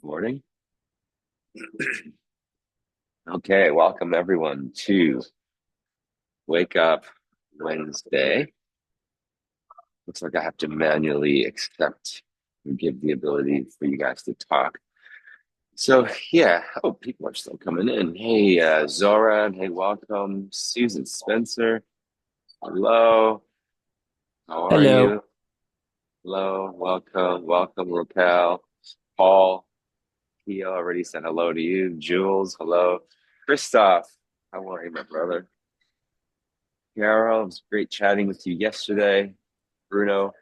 Morning. Okay, welcome everyone to Wake Up Wednesday. Looks like I have to manually accept and give the ability for you guys to talk. So yeah, oh, people are still coming in. Hey, Zora, hey, welcome. Susan Spencer, hello. How are Hello. you? Hello, welcome, Raquel. Paul, he already said hello to you. Jules, hello. Christoph, how are you, my brother? Carol, it was great chatting with you yesterday. Bruno,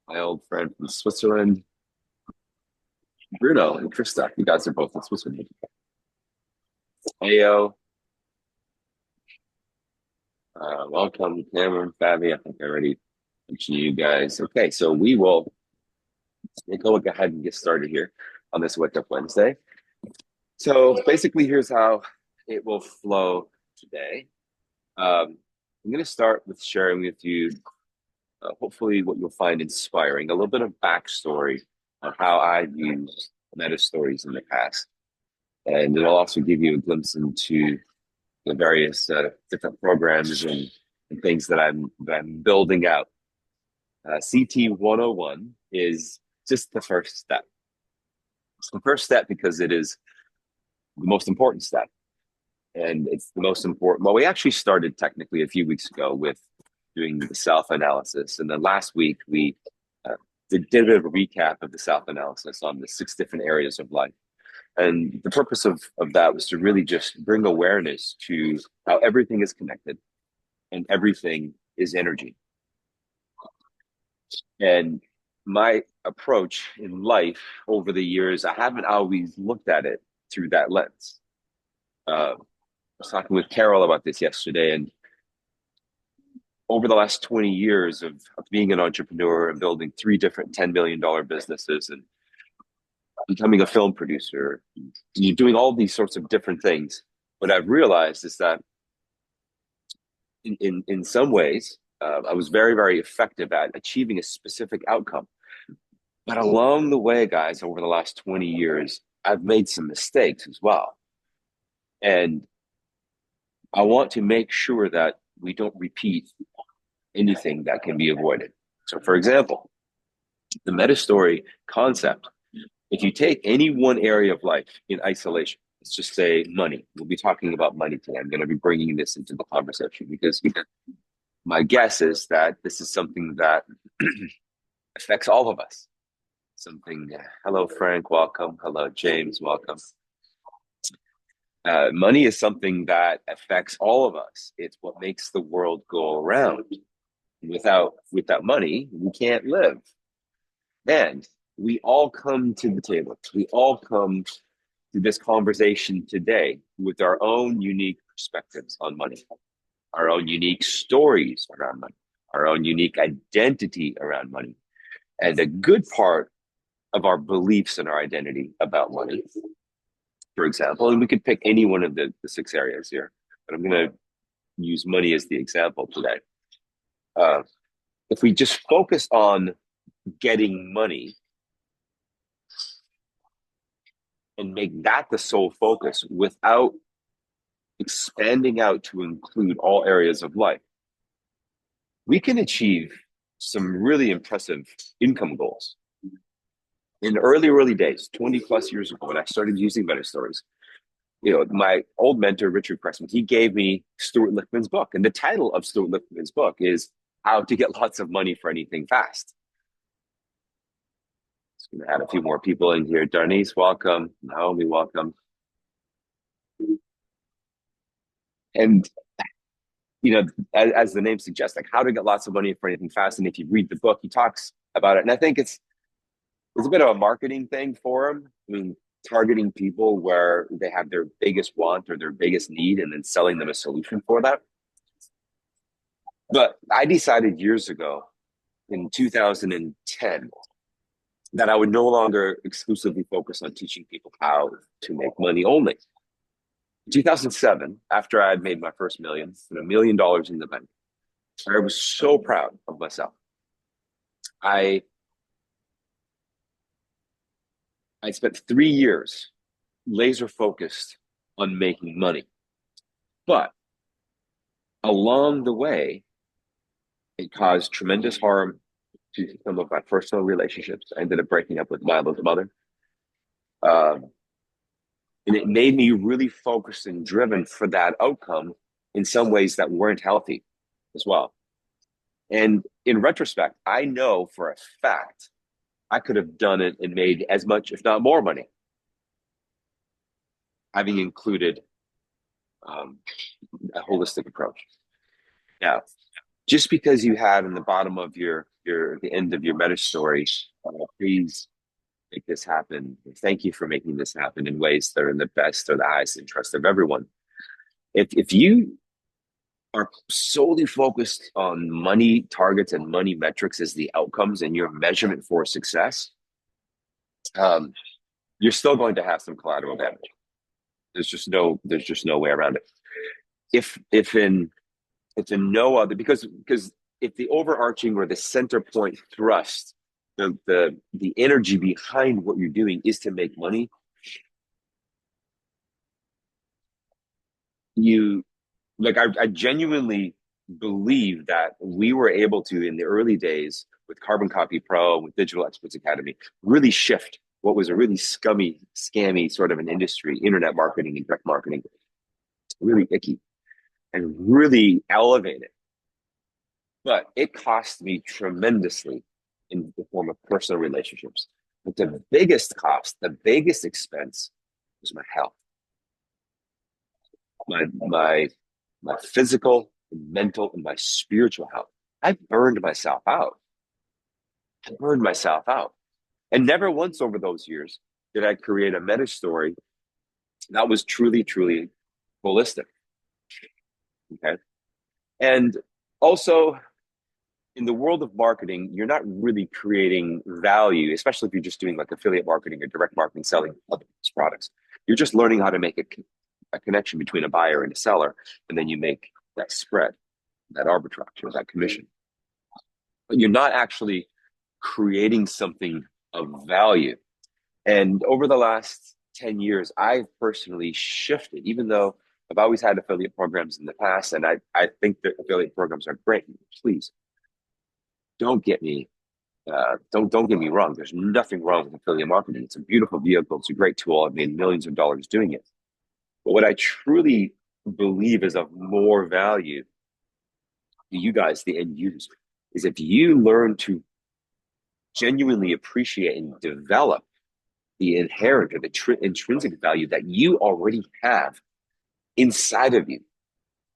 my old friend from Switzerland. Bruno and Krista, you guys are both in Switzerland. Ayo, welcome, Cameron, Fabi. I think I already mentioned you guys. Okay, so we'll go ahead and get started here on this Wake Up Wednesday. So basically, here's how it will flow today. I'm going to start with sharing with you, hopefully, what you'll find inspiring, a little bit of backstory of how I've used meta stories in the past. And it'll also give you a glimpse into the various different programs and things that I'm building out. CT 101 is just the first step. It's the first step because it is the most important step. And it's the most important. Well, we actually started technically a few weeks ago with doing the self analysis. And then last week, we uh, did a bit of a recap of the self analysis on the 6 different areas of life. And the purpose of that was to really just bring awareness to how everything is connected and everything is energy. And my approach in life over the years, I haven't always looked at it through that lens. I was talking with Carol about this yesterday, and over the last 20 years of being an entrepreneur and building 3 different $10 million businesses and becoming a film producer, you're doing all these sorts of different things. What I've realized is that in some ways, I was very, very effective at achieving a specific outcome. But along the way, guys, over the last 20 years, I've made some mistakes as well. And I want to make sure that we don't repeat anything that can be avoided. So, for example, the meta story concept, if you take any one area of life in isolation, let's just say money, we'll be talking about money today. I'm going to be bringing this into the conversation because my guess is that this is something that affects all of us. Something, hello, Frank, welcome. Hello, James, welcome. Money is something that affects all of us. It's what makes the world go around. Without money, we can't live. And we all come to the table. We all come to this conversation today with our own unique perspectives on money, our own unique stories around money, our own unique identity around money. And a good part of our beliefs and our identity about money, for example, and we could pick any one of the 6 areas here, but I'm going to use money as the example today. Uh, if we just focus on getting money and make that the sole focus without expanding out to include all areas of life, we can achieve some really impressive income goals. In the early days, 20 plus years ago, when I started using meta stories, my old mentor, Richard Pressman, he gave me Stuart Lichtman's book. And the title of Stuart Lichtman's book is How to Get Lots of Money for Anything Fast. Just going to add a few more people in here. Darnice, welcome. Naomi, welcome. And, as the name suggests, like how to get lots of money for anything fast. And if you read the book, he talks about it. And I think it's a bit of a marketing thing for him. I mean, targeting people where they have their biggest want or their biggest need and then selling them a solution for that. But I decided years ago in 2010 that I would no longer exclusively focus on teaching people how to make money only. In 2007, after I had made my first million, $1 million in the bank, I was so proud of myself. I I spent 3 years laser focused on making money. But along the way, it caused tremendous harm to some of my personal relationships. I ended up breaking up with my mother. Um, and it made me really focused and driven for that outcome in some ways that weren't healthy as well. And in retrospect, I know for a fact I could have done it and made as much, if not more money, having included um, a holistic approach. Now, just because you have in the bottom of your the end of your meta story, please make this happen. Thank you for making this happen in ways that are in the best or the highest interest of everyone. If you are solely focused on money targets and money metrics as the outcomes and your measurement for success, um, you're still going to have some collateral damage. There's just no way around it. If if in if in no other because if the overarching or the center point thrust, the energy behind what you're doing is to make money, you I genuinely believe that we were able to in the early days with Carbon Copy Pro, with Digital Experts Academy, really shift what was a really scummy, scammy sort of an industry, internet marketing and direct marketing, really icky, and really elevate it. But it cost me tremendously in the form of personal relationships. But the biggest cost, the biggest expense was my health, my my physical, mental, and my spiritual health. I burned myself out. I burned myself out. And never once over those years did I create a meta story that was truly, truly holistic. Okay. And also, in the world of marketing, you're not really creating value, especially if you're just doing like affiliate marketing or direct marketing, selling other products. You're just learning how to make a connection between a buyer and a seller, and then you make that spread, that arbitrage, or that commission. But you're not actually creating something of value. And over the last 10 years, I've personally shifted, even though I've always had affiliate programs in the past, and I think that affiliate programs are great. Please don't get me don't get me wrong. There's nothing wrong with affiliate marketing. It's a beautiful vehicle. It's a great tool. I've made millions of dollars doing it. But what I truly believe is of more value to you guys, the end users, is if you learn to genuinely appreciate and develop the inherent or the intrinsic value that you already have inside of you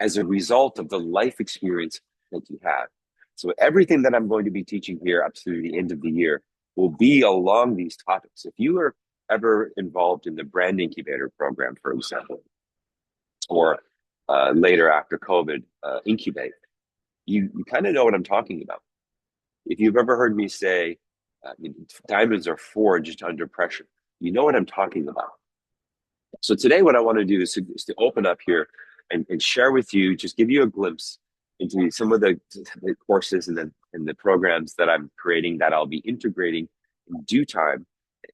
as a result of the life experience that you have. So everything that I'm going to be teaching here up to the end of the year will be along these topics. If you are ever involved in the brand incubator program, for example, or later after COVID, incubate, you kind of know what I'm talking about. If you've ever heard me say, diamonds are forged under pressure, you know what I'm talking about. So today, what I want to do is to open up here and share with you, just give you a glimpse into some of the courses and the programs that I'm creating that I'll be integrating in due time,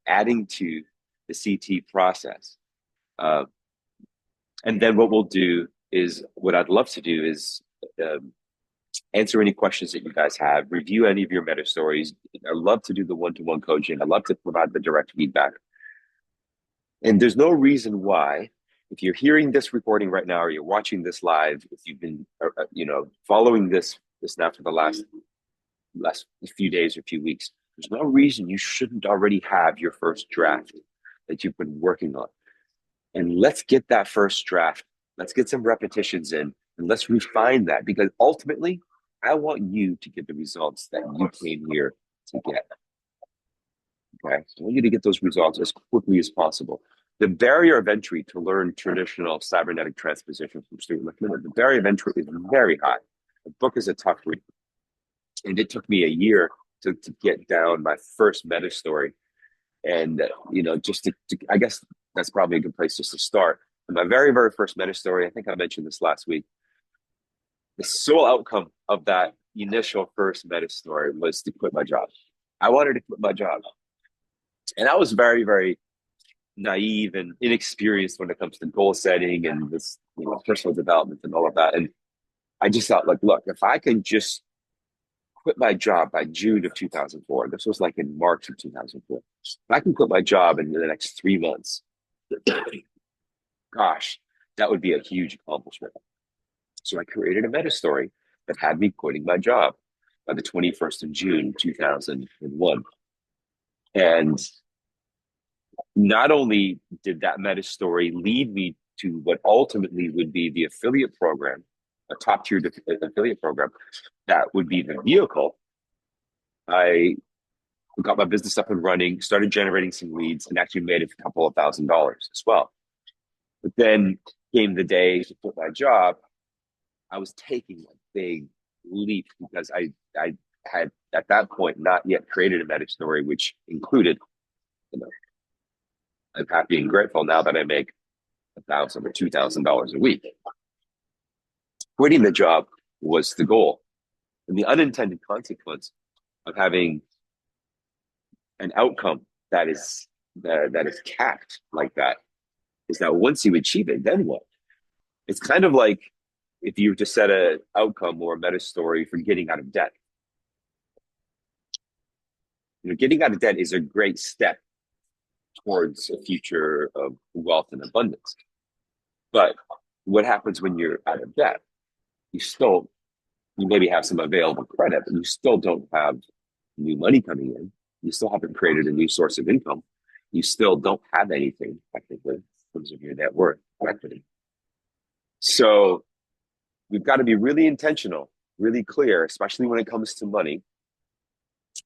adding to the CT process. And then what we'll do is, what I'd love to do is answer any questions that you guys have, review any of your meta stories. I love to do the one-to-one coaching. I love to provide the direct feedback. And there's no reason why, if you're hearing this recording right now, or you're watching this live, if you've been, following this now for the last few days or few weeks, there's no reason you shouldn't already have your first draft that you've been working on. And let's get that first draft. Let's get some repetitions in, and let's refine that, because ultimately, I want you to get the results that you came here to get. Okay, so I want you to get those results as quickly as possible. The barrier of entry to learn traditional cybernetic transposition from Stuart Lichtman, the barrier of entry is very high. The book is a tough read. And it took me a year to get down my first meta story. And, just I guess that's probably a good place just to start. And my very, very first meta story, I think I mentioned this last week, the sole outcome of that initial first meta story was to quit my job. I wanted to quit my job. And I was very, very naive and inexperienced when it comes to goal setting and this, personal development and all of that. And I just thought, like, look, if I can just quit my job by June of 2004, this was like in March of 2004. If I can quit my job in the next 3 months, gosh, that would be a huge accomplishment. So I created a meta story that had me quitting my job by the 21st of June, 2001. And not only did that meta story lead me to what ultimately would be the affiliate program, a top tier affiliate program, that would be the vehicle. I got my business up and running, started generating some leads, and actually made a couple of $1,000s as well. But then came the day to quit my job. I was taking a big leap because I had at that point not yet created a meta story, which included, you know, I'm happy and grateful now that I make $1,000 or $2,000 a week. Quitting the job was the goal, and the unintended consequence of having an outcome that is capped like that is that once you achieve it, then what? It's kind of like if you were to set an outcome or a meta story for getting out of debt. Getting out of debt is a great step towards a future of wealth and abundance. But what happens when you're out of debt? You maybe have some available credit, but you still don't have new money coming in. You still haven't created a new source of income. You still don't have anything, technically, in terms of your net worth or equity. So we've got to be really intentional, really clear, especially when it comes to money.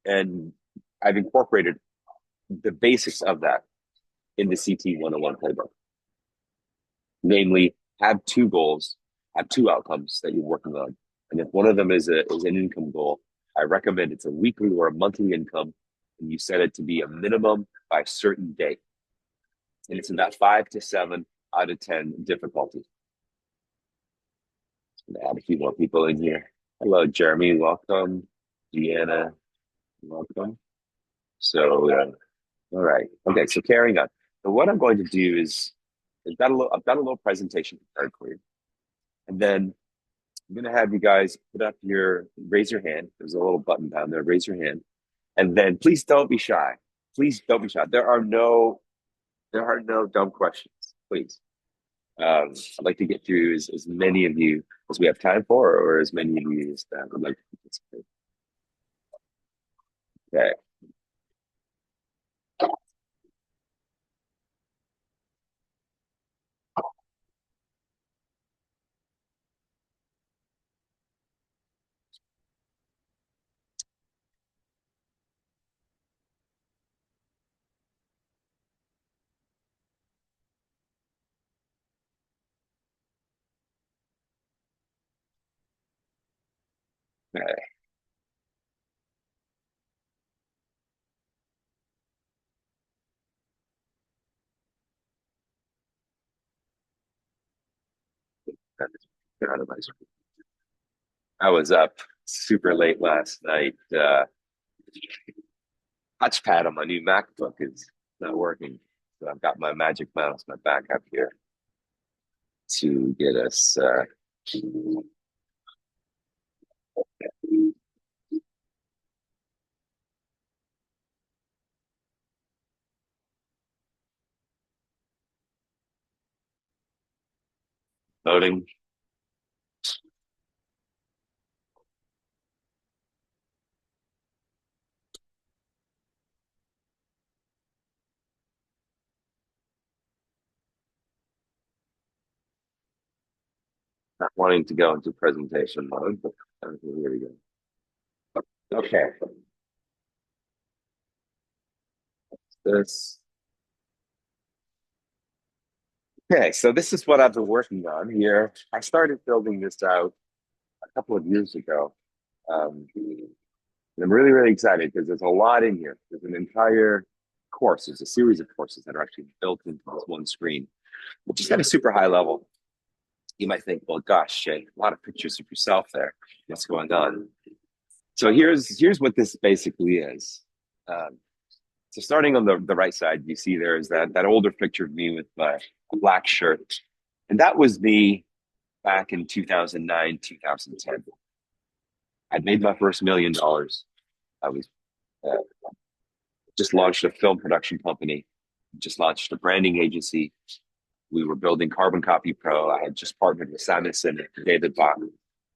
And I've incorporated the basics of that in the CT 101 playbook. Namely, have two goals, have two outcomes that you're working on. And if one of them is an income goal, I recommend it's a weekly or a monthly income, and you set it to be a minimum by a certain date. And it's in that 5 to 7 out of 10 difficulty. I'm going to add a few more people in here. Hello, Jeremy. Welcome. Deanna, welcome. So, all right. Okay, so carrying on. So what I'm going to do is I've got a little presentation prepared for you. And then I'm going to have you guys raise your hand. There's a little button down there. Raise your hand. And then please don't be shy. Please don't be shy. There are no dumb questions. Please. I'd like to get through as many of you as we have time for, or as many of you as that would like to participate. Okay. Okay. I was up super late last night. Touchpad on my new MacBook is not working. So I've got my Magic Mouse, my backup here to get us voting. Not wanting to go into presentation mode, but here we go. Okay. This. Okay, so this is what I've been working on here. I started building this out a couple of years ago. And I'm really, really excited because there's a lot in here. There's an entire course. There's a series of courses that are actually built into this one screen, which is at a super high level. You might think, well, gosh, Shay, a lot of pictures of yourself there. What's going on? So here's what this basically is. So starting on the right side, you see there is that older picture of me with my black shirt. And that was me back in 2009, 2010. I'd made my first $1 million. I was uh, just launched a film production company, just launched a branding agency. We were building Carbon Copy Pro. I had just partnered with Simonson and David Bach.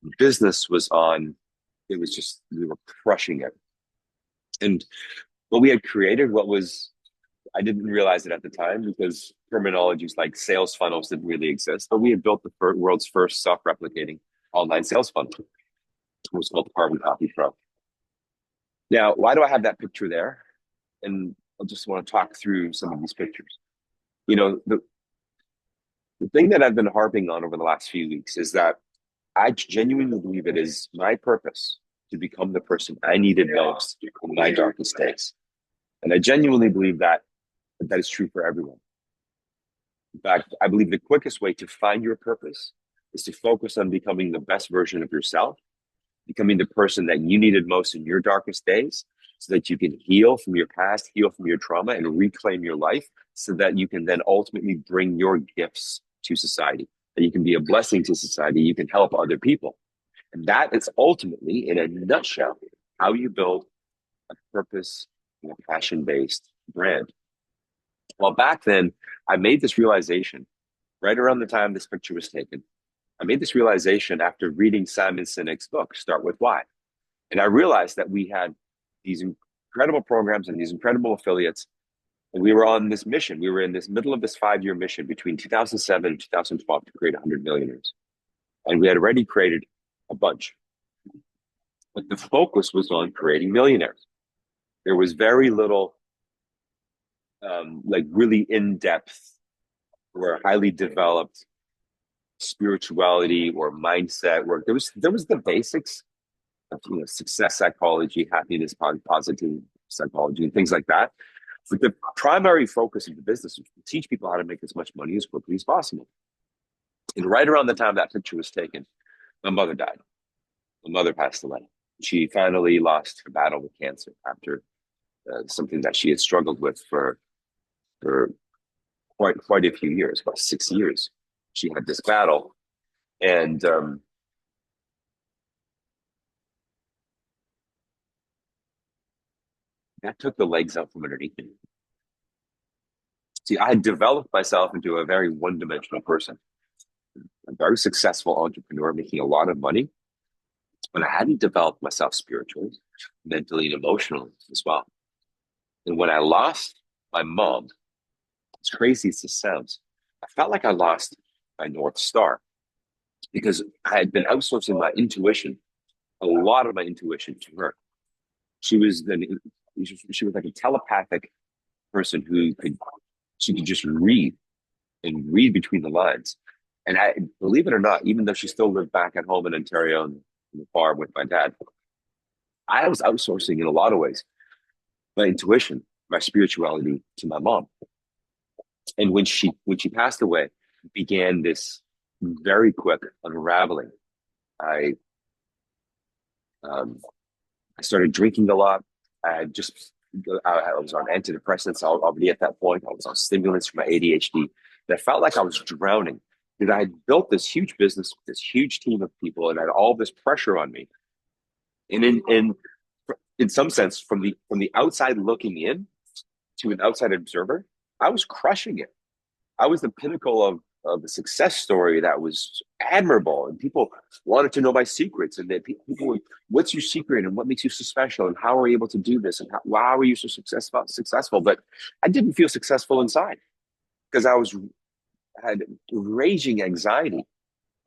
The business was on, it was just, we were crushing it. And what we had created, what was, I didn't realize it at the time because terminologies like sales funnels didn't really exist, but we had built the world's first self-replicating online sales funnel. It was called Carbon Copy Pro. Now, why do I have that picture there? And I just want to talk through some of these pictures. You know, the thing that I've been harping on over the last few weeks is that I genuinely believe it is my purpose to become the person I needed most in my darkest days. And I genuinely believe that is true for everyone. In fact, I believe the quickest way to find your purpose is to focus on becoming the best version of yourself, becoming the person that you needed most in your darkest days, so that you can heal from your past, heal from your trauma, and reclaim your life so that you can then ultimately bring your gifts to society, that you can be a blessing to society, you can help other people. And that is ultimately, in a nutshell, how you build a purpose and a passion-based brand. Well, back then, I made this realization right around the time this picture was taken. I made this realization after reading Simon Sinek's book, Start With Why. And I realized that we had these incredible programs and these incredible affiliates. And we were on this mission. We were in this middle of this 5-year mission between 2007 and 2012 to create 100 millionaires. And we had already created a bunch. But the focus was on creating millionaires. There was very little like really in-depth or highly developed spirituality or mindset work. There was the basics of success psychology, happiness, positive psychology, and things like that. But the primary focus of the business is to teach people how to make as much money as quickly as possible. And right around the time that picture was taken, my mother died. My mother passed away. She finally lost her battle with cancer after something that she had struggled with for quite a few years, about 6 years. She had this battle, and that took the legs out from underneath me. See, I had developed myself into a very one-dimensional person, a very successful entrepreneur making a lot of money, but I hadn't developed myself spiritually, mentally, and emotionally as well. And when I lost my mom, as crazy as this sounds, I felt like I lost my North Star because I had been outsourcing my intuition, a lot of my intuition, to her. She was like a telepathic person who she could just read and read between the lines. And I believe it or not, even though she still lived back at home in Ontario on the farm with my dad, I was outsourcing in a lot of ways my intuition, my spirituality to my mom. And when she passed away, began this very quick unraveling. I I started drinking a lot. I was on antidepressants already at that point. I was on stimulants for my ADHD. And I felt like I was drowning because I had built this huge business with this huge team of people and I had all this pressure on me. And in some sense, from the outside looking in to an outside observer, I was crushing it. I was the pinnacle of a success story that was admirable, and people wanted to know my secrets. And that people would, what's your secret, and what makes you so special, and how are you able to do this, and why are you so successful? But I didn't feel successful inside because had raging anxiety.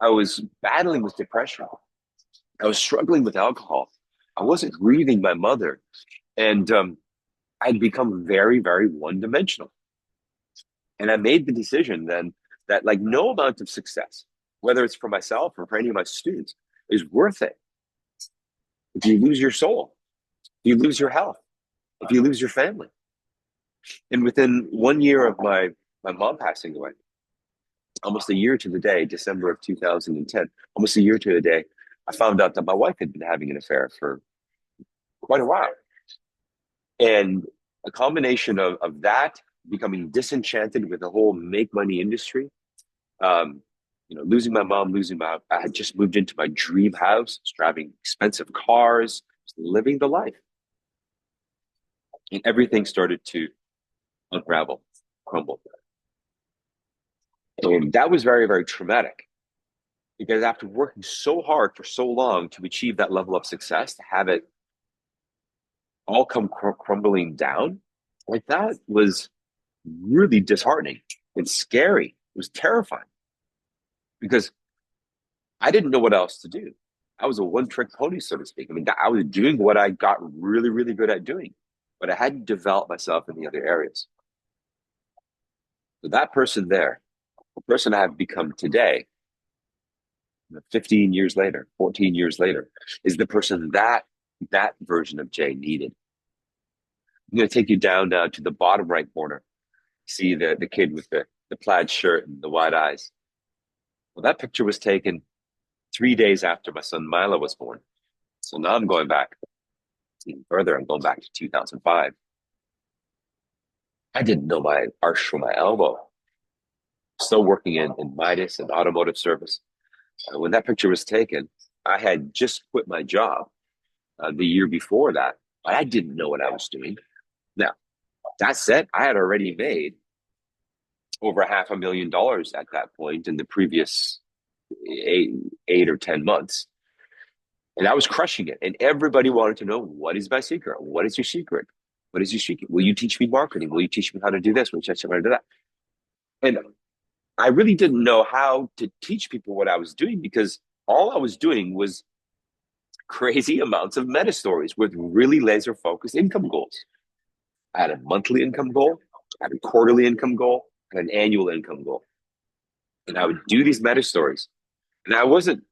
I was battling with depression. I was struggling with alcohol. I wasn't grieving my mother, and I'd become very, very one-dimensional. And I made the decision then that like no amount of success, whether it's for myself or for any of my students, is worth it. If you lose your soul, if you lose your health, if you lose your family. And within 1 year of my mom passing away, almost a year to the day, December of 2010, almost a year to the day, I found out that my wife had been having an affair for quite a while. And a combination of that, becoming disenchanted with the whole make money industry, um, losing my mom, I had just moved into my dream house, was driving expensive cars, living the life. And everything started to unravel, crumble. And that was very, very traumatic because after working so hard for so long to achieve that level of success, to have it all come crumbling down, like that was really disheartening and scary. It was terrifying because I didn't know what else to do. I was a one-trick pony, so to speak. I mean, I was doing what I got really, really good at doing, but I hadn't developed myself in the other areas. So that person there, the person I have become today, 15 years later, 14 years later, is the person that version of Jay needed. I'm going to take you down now to the bottom right corner. See the kid with the plaid shirt and the wide eyes. Well, that picture was taken 3 days after my son Milo was born. So now I'm going back even further. I'm going back to 2005. I didn't know my arch from my elbow. Still working in Midas and automotive service. When that picture was taken, I had just quit my job the year before that. I didn't know what I was doing. Now, that said, I had already made over $500,000 at that point in the previous eight or 10 months. And I was crushing it. And everybody wanted to know, what is my secret? What is your secret? What is your secret? Will you teach me marketing? Will you teach me how to do this? Will you teach me how to do that? And I really didn't know how to teach people what I was doing because all I was doing was crazy amounts of meta stories with really laser focused income goals. I had a monthly income goal, I had a quarterly income goal, and an annual income goal. And I would do these meta stories. And I wasn't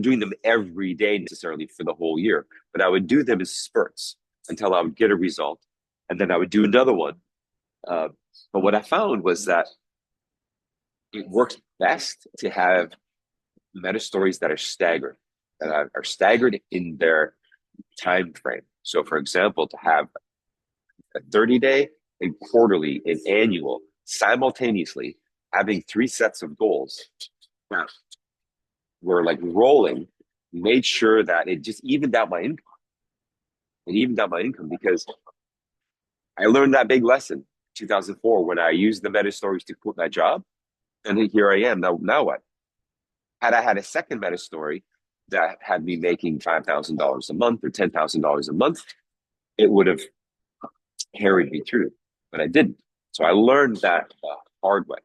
doing them every day necessarily for the whole year, but I would do them as spurts until I would get a result. And then I would do another one. But what I found was that it works best to have meta stories that are staggered in their time frame. So, for example, to have a 30-day and quarterly and annual simultaneously, having three sets of goals that were like rolling, made sure that it just evened out my income. It evened out my income because I learned that big lesson 2004 when I used the meta stories to quit my job. And here I am. Now what? Had I had a second meta story that had me making $5,000 a month or $10,000 a month, it would have carried me through, but I didn't. So I learned that the hard way.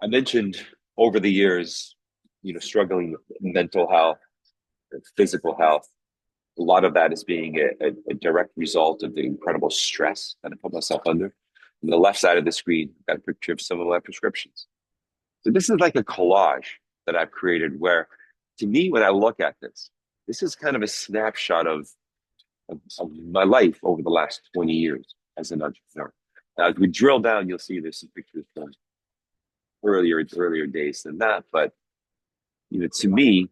I mentioned over the years, struggling with mental health, physical health. A lot of that is being a direct result of the incredible stress that I put myself under. On the left side of the screen, got a picture of some of my prescriptions. So this is like a collage that I've created where, to me, when I look at this is kind of a snapshot of my life over the last 20 years as an entrepreneur. Now, as we drill down, you'll see there's some pictures from earlier days than that. But to me,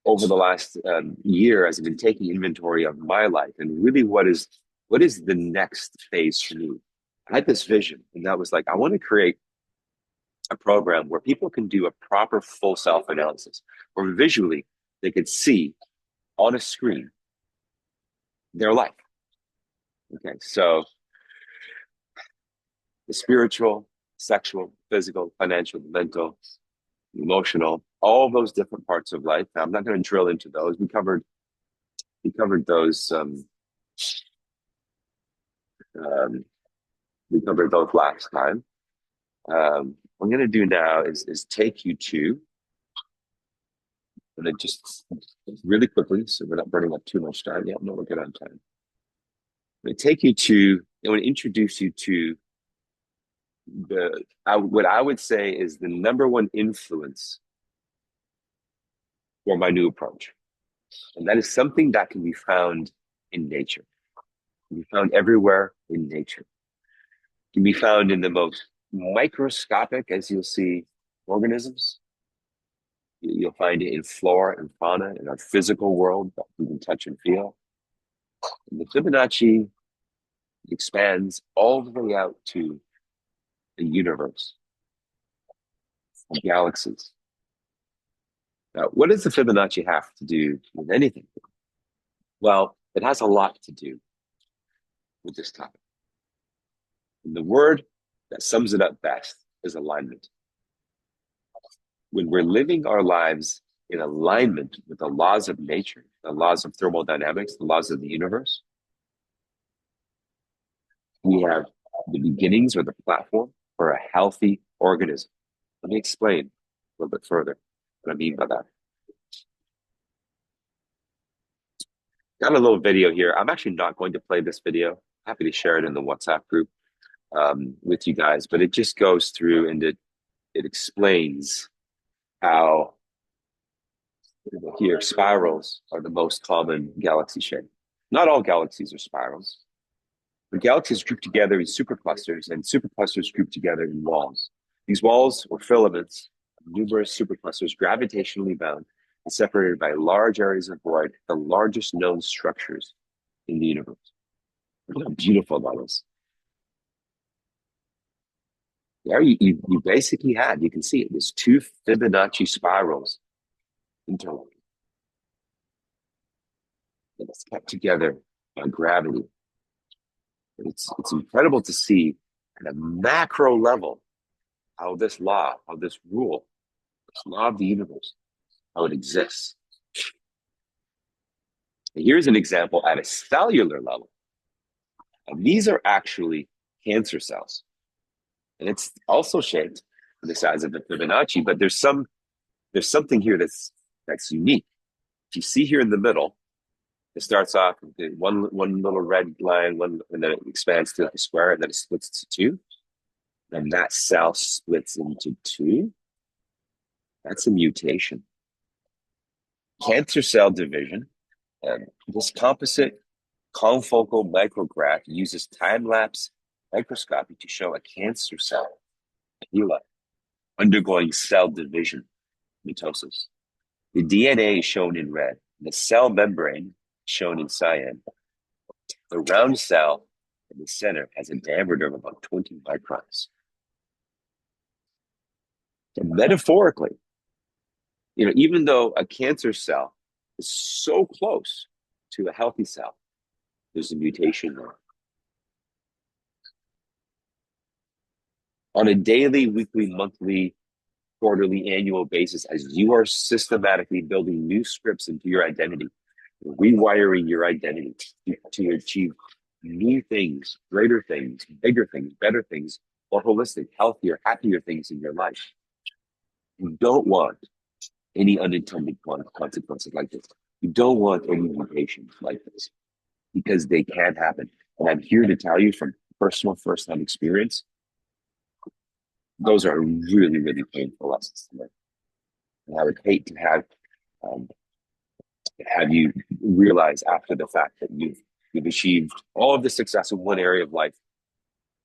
over the last year, as I've been taking inventory of my life and really what is the next phase for me, I had this vision, and that was like, I want to create a program where people can do a proper full self-analysis, where visually they could see on a screen their life. Okay, so the spiritual, sexual, physical, financial, mental, emotional, all those different parts of life. Now, I'm not going to drill into those. We covered those. We covered those last time. What I'm going to do now is take you to, and just really quickly, so we're not burning up too much time. Yeah, no, we're good on time. I'm going to take you to, I want to introduce you to what I would say is the number one influence for my new approach. And that is something that can be found in nature. It can be found everywhere in nature. It can be found in the most microscopic, as you'll see, organisms. You'll find it in flora and fauna in our physical world that we can touch and feel. And the Fibonacci expands all the way out to the universe, and galaxies. Now, what does the Fibonacci have to do with anything? Well, it has a lot to do with this topic. And the word that sums it up best is alignment. When we're living our lives in alignment with the laws of nature, the laws of thermodynamics, the laws of the universe, we have the beginnings or the platform for a healthy organism. Let me explain a little bit further what I mean by that. Got a little video here. I'm actually not going to play this video. Happy to share it in the WhatsApp group with you guys, but it just goes through and it explains how here spirals are the most common galaxy shape. Not all galaxies are spirals, but galaxies group together in superclusters, and superclusters group together in walls. These walls or filaments of numerous superclusters gravitationally bound and separated by large areas of void, the largest known structures in the universe. Look how beautiful that is. There you basically had, you can see it, there's two Fibonacci spirals interlocking. And it's kept together by gravity. It's incredible to see at a macro level how this law, how this rule, this law of the universe, how it exists. And here's an example at a cellular level. And these are actually cancer cells. And it's also shaped the size of the Fibonacci, but there's something here that's unique. If you see here in the middle, it starts off with one little red line, and then it expands to a square, and then it splits to two. And that cell splits into two. That's a mutation. Cancer cell division. This composite confocal micrograph uses time-lapse microscopy to show a cancer cell, HeLa, undergoing cell division, mitosis. The DNA is shown in red, the cell membrane shown in cyan. The round cell in the center has a diameter of about 20 microns. And metaphorically, even though a cancer cell is so close to a healthy cell, there's a mutation there. On a daily, weekly, monthly, quarterly, annual basis, as you are systematically building new scripts into your identity, rewiring your identity to achieve new things, greater things, bigger things, better things, more holistic, healthier, happier things in your life. You don't want any unintended consequences like this. You don't want any mutations like this because they can happen. And I'm here to tell you from personal first-hand experience, those are really, really painful lessons to learn. And I would hate to have you realize after the fact that you've achieved all of the success in one area of life,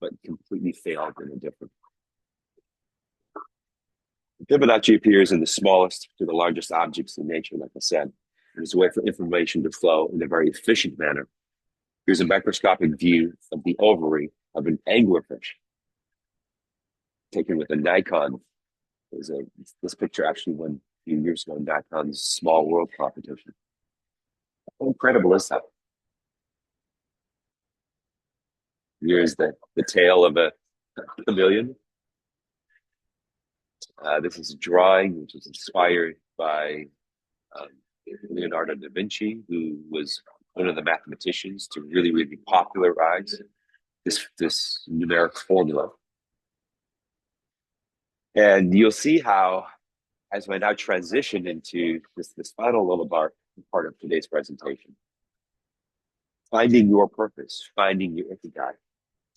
but completely failed in a different. Fibonacci appears in the smallest to the largest objects in nature, like I said. It's a way for information to flow in a very efficient manner. Here's a microscopic view of the ovary of an anglerfish, taken with a Nikon. This picture actually won a few years ago in Nikon's Small World competition. How incredible is that? Here's the tail of a chameleon. This is a drawing which was inspired by Leonardo da Vinci, who was one of the mathematicians to really, really popularize this numeric formula. And you'll see how, as I now transition into this final little part of today's presentation, finding your purpose, finding your ikigai,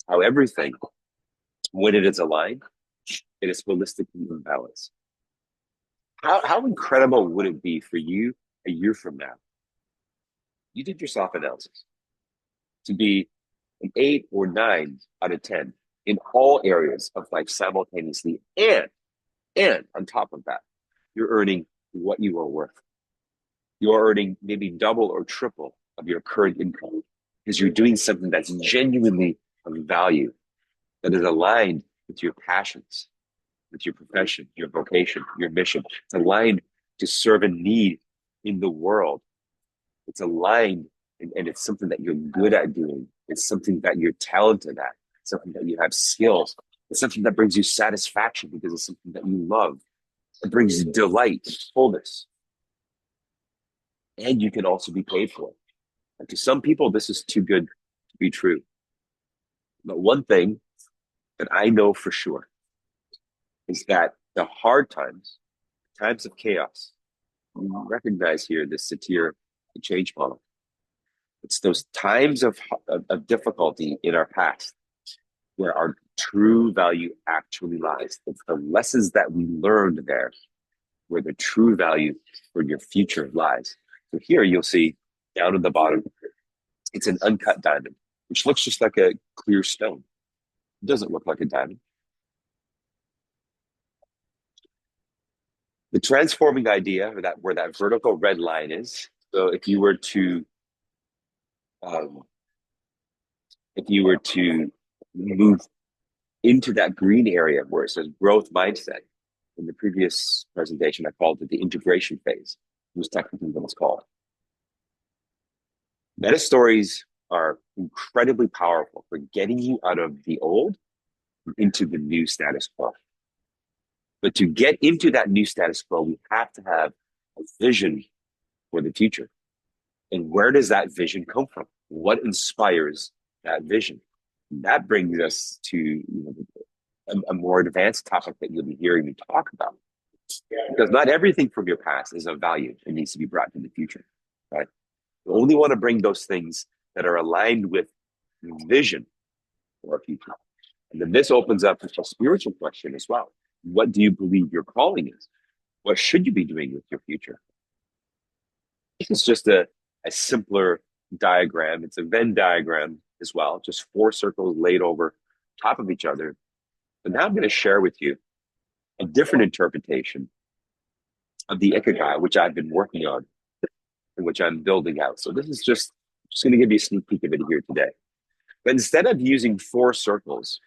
how everything, when it is aligned, it is holistically in balance. How incredible would it be for you a year from now? You did your self-analysis to be an 8 or 9 out of 10 in all areas of life simultaneously. And on top of that, you're earning what you are worth. You're earning maybe double or triple of your current income because you're doing something that's genuinely of value, that is aligned with your passions, with your profession, your vocation, your mission. It's aligned to serve a need in the world. It's aligned and it's something that you're good at doing. It's something that you're talented at, something that you have skills. It's something that brings you satisfaction because it's something that you love. It brings you delight, fullness, and you can also be paid for it. And to some people, this is too good to be true. But one thing that I know for sure is that the hard times, times of chaos, you recognize here the satir, the change model. It's those times of difficulty in our past where our true value actually lies. It's the lessons that we learned there where the true value for your future lies. So here you'll see down at the bottom, it's an uncut diamond, which looks just like a clear stone. It doesn't look like a diamond. The transforming idea, or that where that vertical red line is. So um, if you were to move into that green area where it says growth mindset, in the previous presentation, I called it the integration phase. It was technically what it's called. Meta stories are incredibly powerful for getting you out of the old into the new status quo. But to get into that new status quo, we have to have a vision for the future. And where does that vision come from? What inspires that vision? And that brings us to a more advanced topic that you'll be hearing me talk about. Because not everything from your past is of value and needs to be brought to the future, right? You only want to bring those things that are aligned with vision for our future. And then this opens up a spiritual question as well. What do you believe your calling is? What should you be doing with your future? It's just a simpler diagram. It's a Venn diagram as well, just 4 circles laid over top of each other. But now I'm going to share with you a different interpretation of the Ikigai, which I've been working on and which I'm building out. So this is just going to give you a sneak peek of it here today. But instead of using 4 circles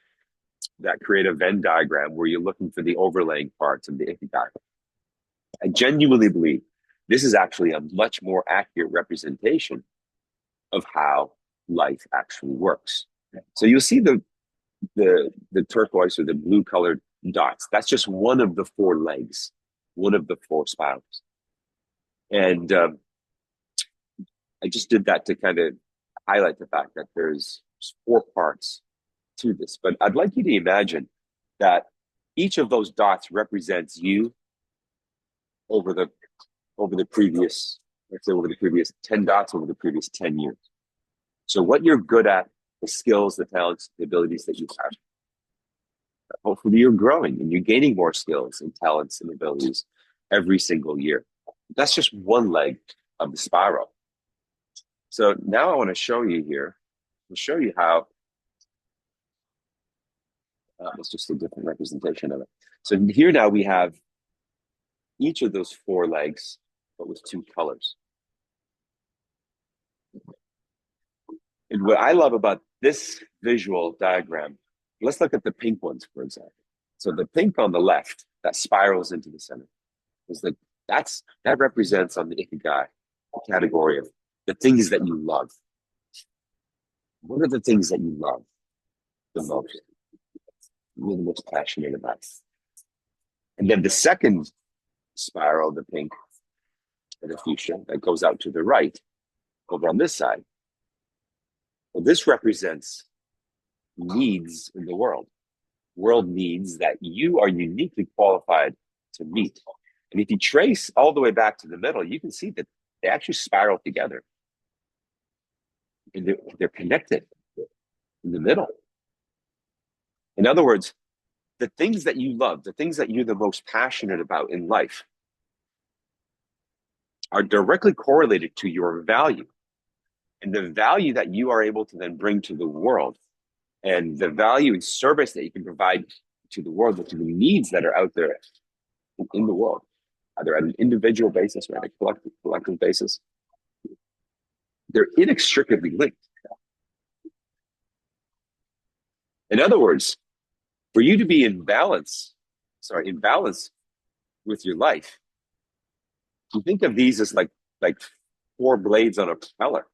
that create a Venn diagram where you're looking for the overlaying parts of the Ikigai, I genuinely believe this is actually a much more accurate representation of how life actually works. So you'll see the turquoise or the blue colored dots. That's just one of the 4 legs, one of the 4 spirals. And I just did that to kind of highlight the fact that there's 4 parts to this. But I'd like you to imagine that each of those dots represents you over the previous, let's say over the previous 10 dots over the previous 10 years. So what you're good at, the skills, the talents, the abilities that you have. Hopefully you're growing and you're gaining more skills and talents and abilities every single year. That's just one leg of the spiral. So now I want to show you here, I'll show you how, it's just a different representation of it. So here now we have each of those 4 legs, but with 2 colors. And what I love about this visual diagram, let's look at the pink ones, for example. So the pink on the left, that spirals into the center, is that represents on the Ikigai category of the things that you love. What are the things that you love the most? You're the most passionate about. And then the second spiral, the pink, the fuchsia, that goes out to the right, over on this side. Well, this represents needs in the world needs that you are uniquely qualified to meet. And if you trace all the way back to the middle, you can see that they actually spiral together. And they're connected in the middle. In other words, the things that you love, the things that you're the most passionate about in life are directly correlated to your value. And the value that you are able to then bring to the world and the value and service that you can provide to the world, to the needs that are out there in the world, either at an individual basis or at a collective basis, they're inextricably linked. In other words, for you to be in balance with your life, you think of these as like four blades on a propeller.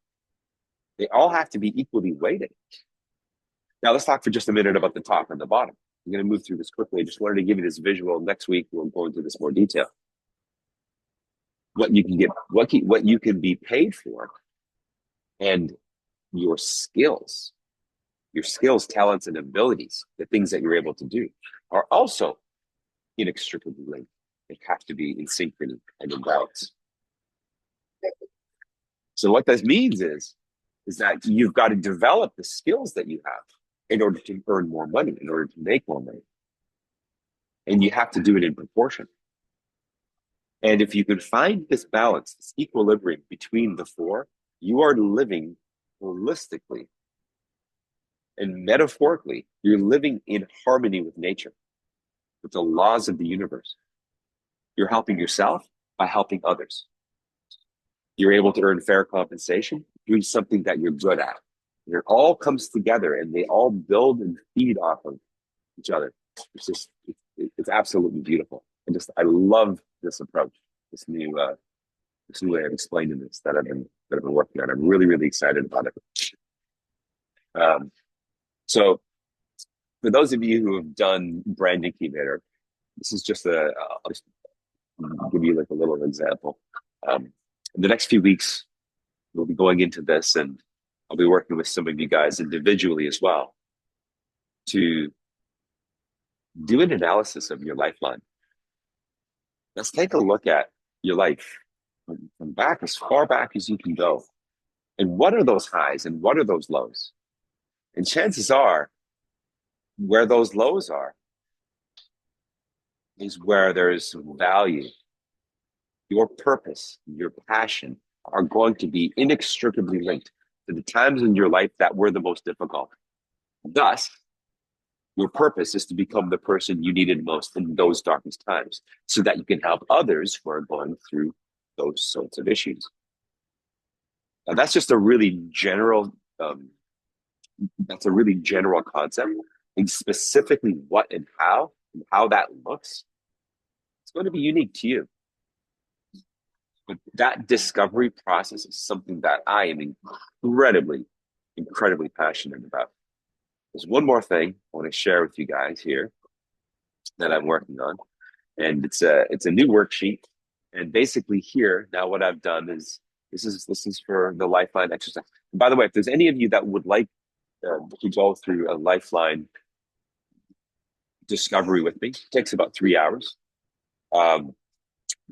They all have to be equally weighted. Now let's talk for just a minute about the top and the bottom. I'm going to move through this quickly. I just wanted to give you this visual. Next week we'll go into this more detail. What you can get, what you can be paid for, and your skills, talents, and abilities, the things that you're able to do, are also inextricably linked. They have to be in synchrony and in balance. So what this means is that you've got to develop the skills that you have in order to earn more money, in order to make more money. And you have to do it in proportion. And if you can find this balance, this equilibrium between the four, you are living holistically and metaphorically. You're living in harmony with nature, with the laws of the universe. You're helping yourself by helping others. You're able to earn fair compensation doing something that you're good at. It all comes together and they all build and feed off of each other. It's absolutely beautiful. I love this approach, this new way of explaining this that I've been working on. I'm really, really excited about it. So for those of you who have done brand incubator, this is just I'll just give you like a little example. In the next few weeks, we'll be going into this, and I'll be working with some of you guys individually as well to do an analysis of your lifeline. Let's take a look at your life from back as far back as you can go. And what are those highs and what are those lows? And chances are, where those lows are is where there's value. Your purpose, your passion are going to be inextricably linked to the times in your life that were the most difficult. Thus, your purpose is to become the person you needed most in those darkest times so that you can help others who are going through those sorts of issues. Now, that's just a really general, concept. And specifically what and how that looks, it's going to be unique to you. But that discovery process is something that I am incredibly, incredibly passionate about. There's one more thing I want to share with you guys here that I'm working on, and it's a new worksheet. And basically here, now what I've done is this is for the Lifeline exercise. And by the way, if there's any of you that would like to go through a Lifeline discovery with me, it takes about 3 hours.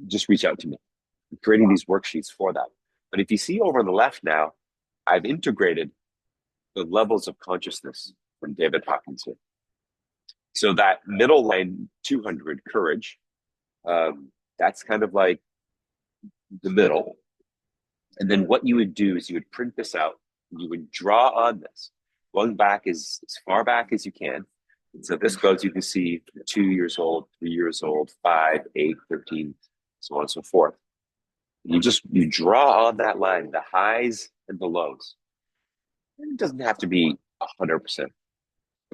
Just reach out to me. I'm creating these worksheets for that. But if you see over on the left now, I've integrated the levels of consciousness from David Hawkins here. So that middle line, 200, courage, that's kind of like the middle. And then what you would do is you would print this out, and you would draw on this, going back as far back as you can. And so this goes, you can see 2 years old, 3 years old, 5, 8, 13, so on and so forth. You draw on that line, the highs and the lows. It doesn't have to be 100%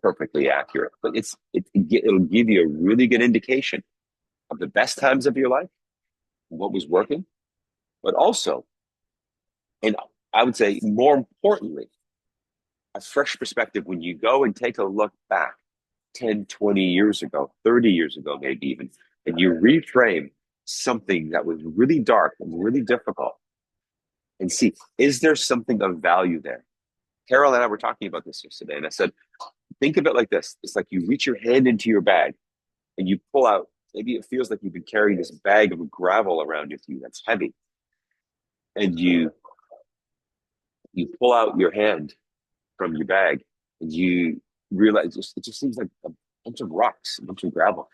perfectly accurate, but it'll give you a really good indication of the best times of your life, what was working, but also, and I would say more importantly, a fresh perspective when you go and take a look back 10, 20 years ago, 30 years ago, maybe even, and you reframe something that was really dark and really difficult and see, is there something of value there? Carol and I were talking about this yesterday, and I said, think of it like this. It's like you reach your hand into your bag and you pull out, maybe it feels like you've been carrying this bag of gravel around with you that's heavy. And you pull out your hand from your bag and you realize it just seems like a bunch of rocks, a bunch of gravel.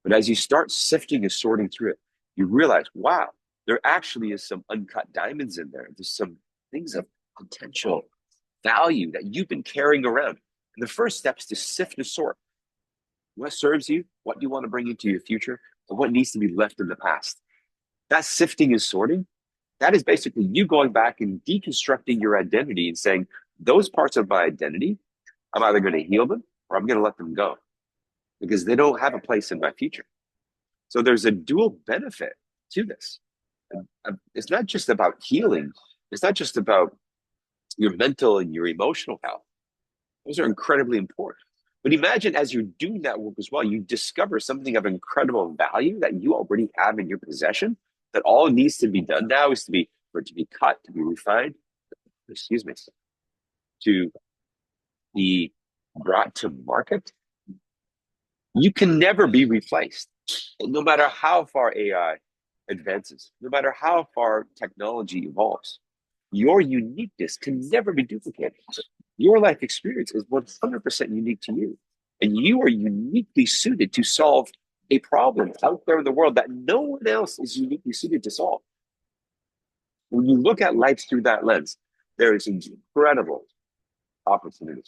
But as you start sifting and sorting through it, you realize, wow, there actually is some uncut diamonds in there. There's some things of potential value that you've been carrying around. And the first step is to sift and sort. What serves you? What do you want to bring into your future? And what needs to be left in the past? That sifting and sorting, that is basically you going back and deconstructing your identity and saying, those parts of my identity, I'm either going to heal them or I'm going to let them go because they don't have a place in my future. So there's a dual benefit to this. It's not just about healing. It's not just about your mental and your emotional health. Those are incredibly important. But imagine as you're doing that work as well, you discover something of incredible value that you already have in your possession. That all needs to be done now is to be for it to be cut, to be refined, excuse me, to be brought to market. You can never be replaced. And no matter how far AI advances, no matter how far technology evolves, your uniqueness can never be duplicated. Your life experience is 100% unique to you. And you are uniquely suited to solve a problem out there in the world that no one else is uniquely suited to solve. When you look at life through that lens, there is opportunity,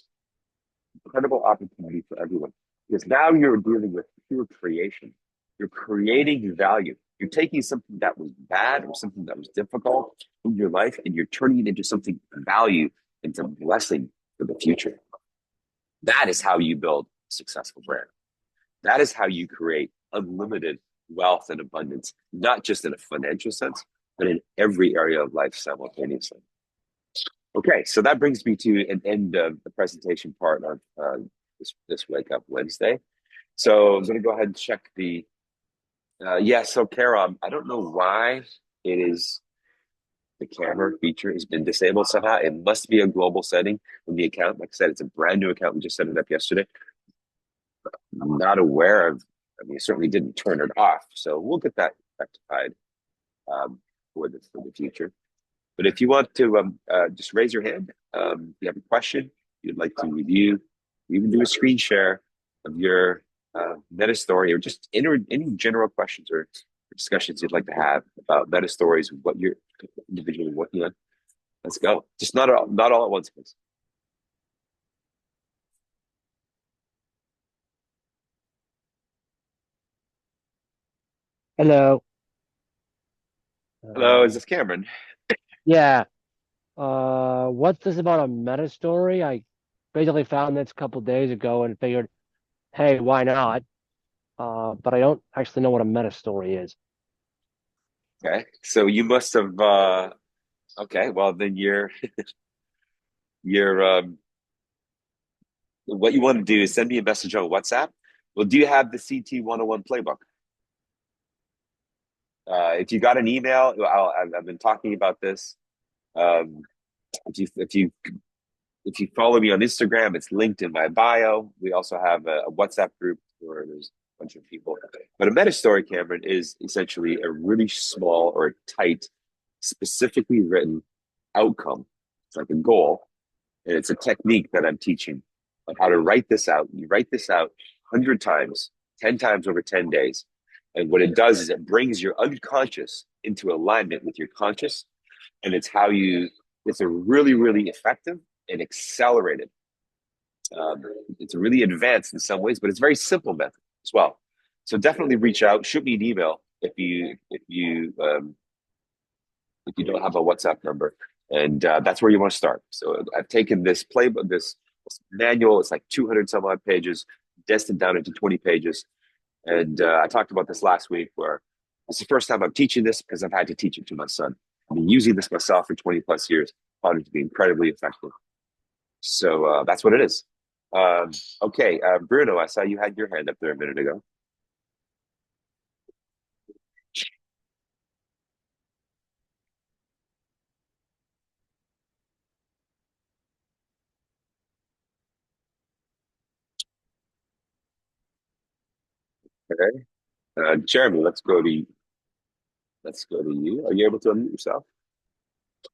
incredible opportunity for everyone. Because now you're dealing with pure creation. You're creating value. You're taking something that was bad or something that was difficult in your life and you're turning it into something value, into blessing for the future. That is how you build a successful brand. That is how you create unlimited wealth and abundance, not just in a financial sense, but in every area of life simultaneously. Okay, so that brings me to an end of the presentation part of this Wake Up Wednesday. So I'm going to go ahead and check the yeah, so Kara, I don't know why it is the camera feature has been disabled somehow. It must be a global setting in the account. Like I said, it's a brand new account. We just set it up yesterday. I'm not aware of, I mean, it certainly didn't turn it off. So we'll get that rectified for the future. But if you want to just raise your hand, if you have a question you'd like to review, you can do a screen share of your meta story or just any general questions or discussions you'd like to have about meta stories, what you're individually working on. Let's go. Just not all at once, please. Hello. Hello, is Uh, this Cameron? yeah. What's this about a meta story? I basically found this a couple days ago and figured, hey, why not? But I don't actually know what a meta story is. Okay, so you must have. Okay, well then you're what you want to do is send me a message on WhatsApp. Well, do you have the CT 101 playbook? If you got an email, I've been talking about this. Um, if you follow me on Instagram, it's linked in my bio. We also have a WhatsApp group where there's a bunch of people. But a meta story, Cameron, is essentially a really small or tight, specifically written outcome. It's like a goal, and it's a technique that I'm teaching on how to write this out. You write this out 100 times, 10 times over 10 days. And what it does is it brings your unconscious into alignment with your conscious. And it's a really, really effective and accelerated. It's really advanced in some ways, but it's a very simple method as well. So definitely reach out, shoot me an email if you don't have a WhatsApp number, and that's where you want to start. So I've taken this playbook, this manual. It's like 200 some odd pages, destined down into 20 pages, and I talked about this last week. Where it's the first time I'm teaching this because I've had to teach it to my son. I've been using this myself for 20 plus years. Found it to be incredibly effective. So that's what it is. Um, okay, Bruno, I saw you had your hand up there a minute ago. Okay, Jeremy, let's go to you. Are you able to unmute yourself?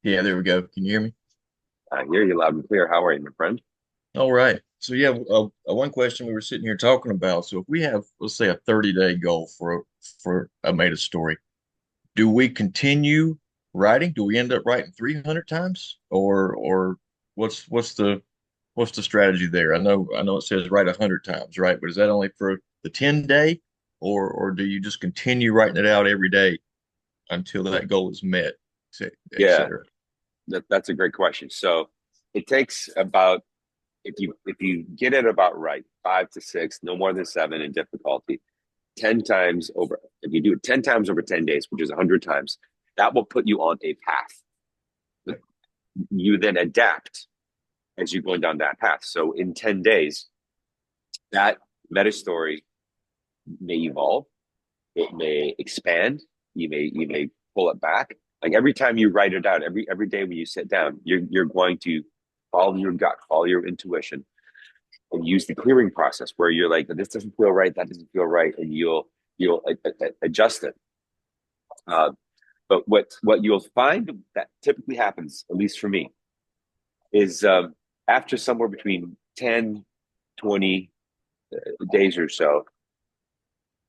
Yeah, there we go. Can you hear me? I hear you loud and clear. How are you, my friend? All right. So yeah, one question we were sitting here talking about. So if we have, let's say, a 30-day goal for a made a story, do we continue writing? Do we end up writing 300 times, or what's the strategy there? I know it says write 100 times, right? But is that only for the 10 day, or do you just continue writing it out every day? until that goal is met, et Yeah, cetera? that's a great question. So it takes about, if you get it about right, 5 to 6, no more than 7 in difficulty, 10 times over. If you do it 10 times over 10 days, which is 100 times, that will put you on a path. You then adapt as you're going down that path. So in 10 days, that meta story may evolve, it may expand, you may pull it back. Like every time you write it out, every day when you sit down, you're going to follow your gut, follow your intuition, and use the clearing process where you're like, this doesn't feel right, that doesn't feel right, and you'll adjust it. Uh, but what you'll find that typically happens, at least for me, is after somewhere between 10, 20 days or so,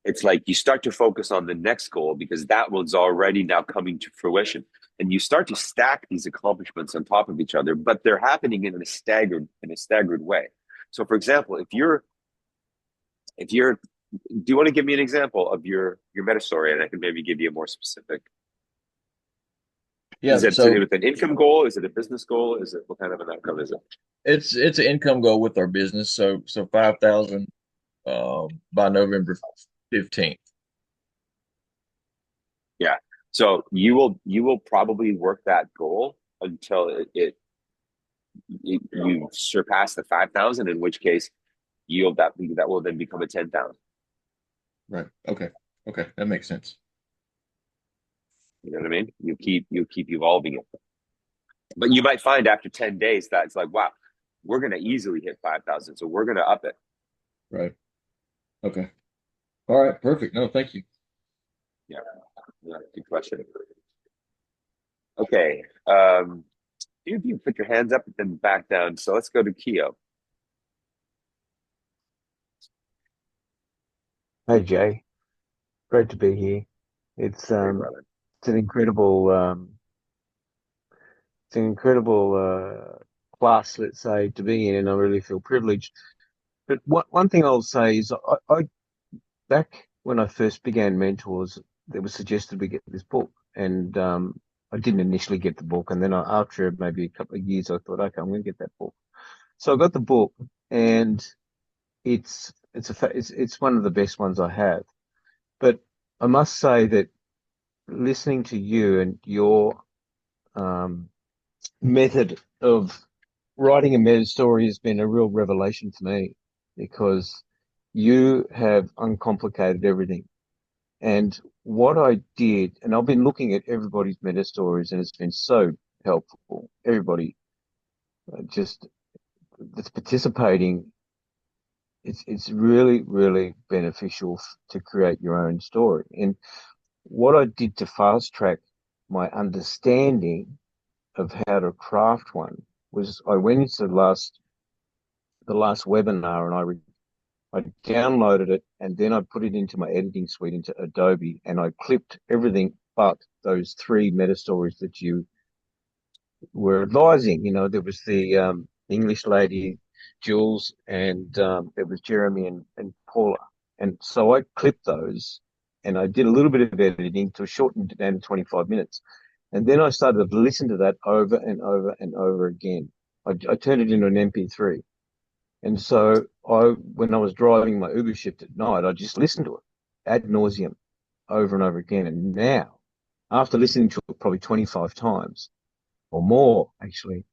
it's like you start to focus on the next goal because that one's already now coming to fruition. And you start to stack these accomplishments on top of each other, but they're happening in a staggered way. So for example, if you're do you want to give me an example of your meta story, and I can maybe give you a more specific? Yeah, Is it so with an income goal? Is it a business goal? Is it, what kind of an outcome is it? it's an income goal with our business. So 5,000 by November 15th. Yeah. So you will probably work that goal until you surpass the 5,000, in which case that will then become a 10,000. Right. Okay. Okay. That makes sense. You know what I mean? You keep evolving it, but you might find after 10 days that it's like, wow, we're gonna easily hit 5,000, so we're gonna up it. Right. Okay. All right. Perfect. No, thank you. Yeah, yeah, good question. Okay, you put your hands up and then back down. So let's go to Keo. Hey Jay, great to be here. It's Hey, um brother. it's an incredible class, let's say, to be in, and I really feel privileged. But one thing I'll say is I back when I first began Mentors, it was suggested we get this book, and I didn't initially get the book, and then after maybe a couple of years, I thought, okay, I'm going to get that book. So I got the book, and it's one of the best ones I have. But I must say that listening to you and your um, method of writing a meta story has been a real revelation for me because you have uncomplicated everything. And what I did, and I've been looking at everybody's meta stories, and it's been so helpful. Everybody just that's participating, it's really beneficial to create your own story. And what I did to fast track my understanding of how to craft one was I went into the last webinar, and I downloaded it, and then I put it into my editing suite into Adobe, and I clipped everything but those three meta stories that you were advising. There was the English lady, Jules, and there was Jeremy and Paula. And so I clipped those, and I did a little bit of editing to shorten it down to 25 minutes. And then I started to listen to that over and over and over again. I turned it into an MP3. And so when I was driving my Uber shift at night, I just listened to it ad nauseum over and over again. And now, after listening to it probably 25 times or more, actually,